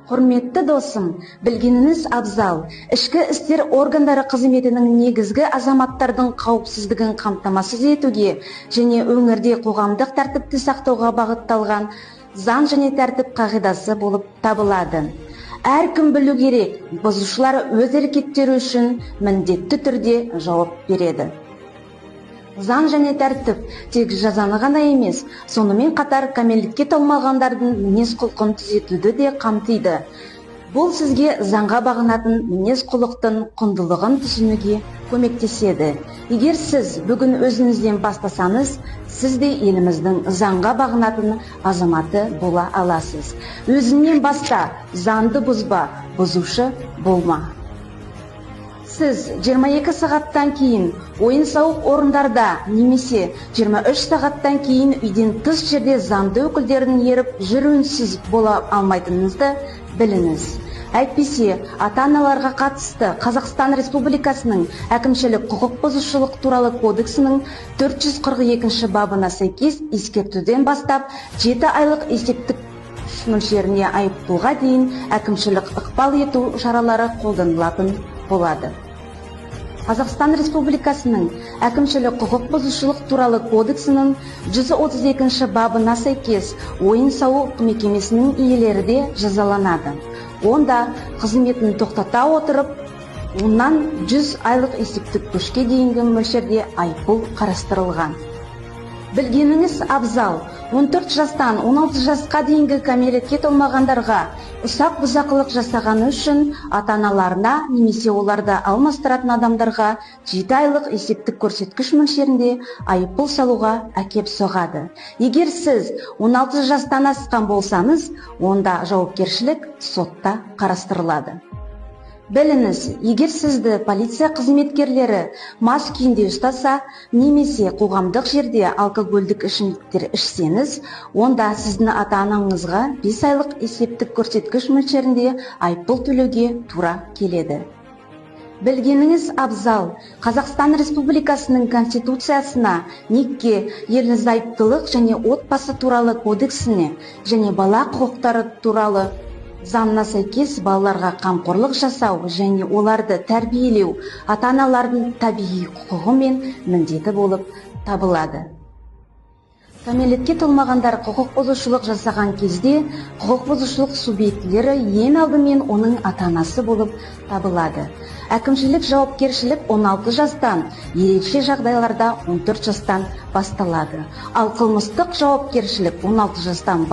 Құрметті досым, білгеніңіз абзал, ішкі істер органдары қызметінің негізгі азаматтардың қауіпсіздігін қамтамасыз етуге және өңірде қоғамдық тәртіпті сақтауға бағытталған заң және тәртіп қағидасы болып табылады. Әркім білу керек, бұзушылар өз әрекеттері үшін міндетті түрде жауап береді. Заң және тәртіп тек жазаны ғана емес, сонымен қатар кәмелетке толмағандардың мінез-құлқын түзетуді де қамтиды. Бұл сізге заңға бағынатын мінез-құлықтың құндылығын түсінуге көмектеседі. Егер сіз бүгін өзіңізден бастасаңыз, сіз де еліміздің заңға бағынатын азаматы бола аласыз. Өзіңнен баста, заңды бұзба, бұзушы болма. Сіз 22 сағаттан кейін ойын-сауық орындарда немесе 23 сағаттан кейін үйден тыс жерде заңды өкілдерін еріп жүруінсіз бола алмайтыныңызды біліңіз. Әйтпесе, ата-аналарға қатысты Қазақстан Республикасының әкімшілік құқық бұзушылық туралы кодексінің 442 бабына сәйкес ескертуден бастап 7 айлық есептік мөлшеріне айыппұлға дейін әкімшілік ықпал ету шаралары қолданылатын болады. Қазақстан Республикасының әкімшілік құқық бұзушылық туралы кодексінің 132 бабына сәйкес ойын-сауық мекемесінің иелері де жазаланады. Онда қызметін тоқтата отырып, оннан 100 айлық есептік көшке дейінгі мөлшерде айыппұл қарастырылған. Білгеніңіз абзал, 14 жастан 16 жасқа дейінгі кәмелетке толмағандарға ұсақ бұзақылық жасағаны үшін ата-аналарына немесе оларды алмастыратын адамдарға 7 айлық есептік көрсеткіш мөлшерінде айыппұл салуға әкеп соғады. Егер сіз 16 жастан асқан болсаңыз, онда жауапкершілік сотта қарастырылады. Біліңіз, егер сізді полиция қызметкерлері мас күйінде ұстаса, немесе қоғамдық жерде алкогольдік ішімдіктер ішсеңіз, онда сіздің ата-анаңызға 5 айлық есептік көрсеткіш мөлшерінде айыппұл төлеуге тура келеді. Білгеніңіз абзал, Қазақстан Республикасының Конституциясына, неке, ерлі-зайыптылық және отбасы туралы кодексіне және бала құқықтары туралы заңына сәйкес балаларға қамқорлық жасау және оларды тәрбиелеу ата-аналардың табиғи құқығы мен міндеті болып табылады. Кәмелетке толмағандар құқық бұзушылық жасаған кезде құқық бұзушылық субъектілері ең алдымен оның ата-анасы болып табылады. Әкімшілік жауапкершілік 16 жастан, ерекше жағдайларда 14 жастан басталады. Ал қылмыстық жауапкершілік 16 жастан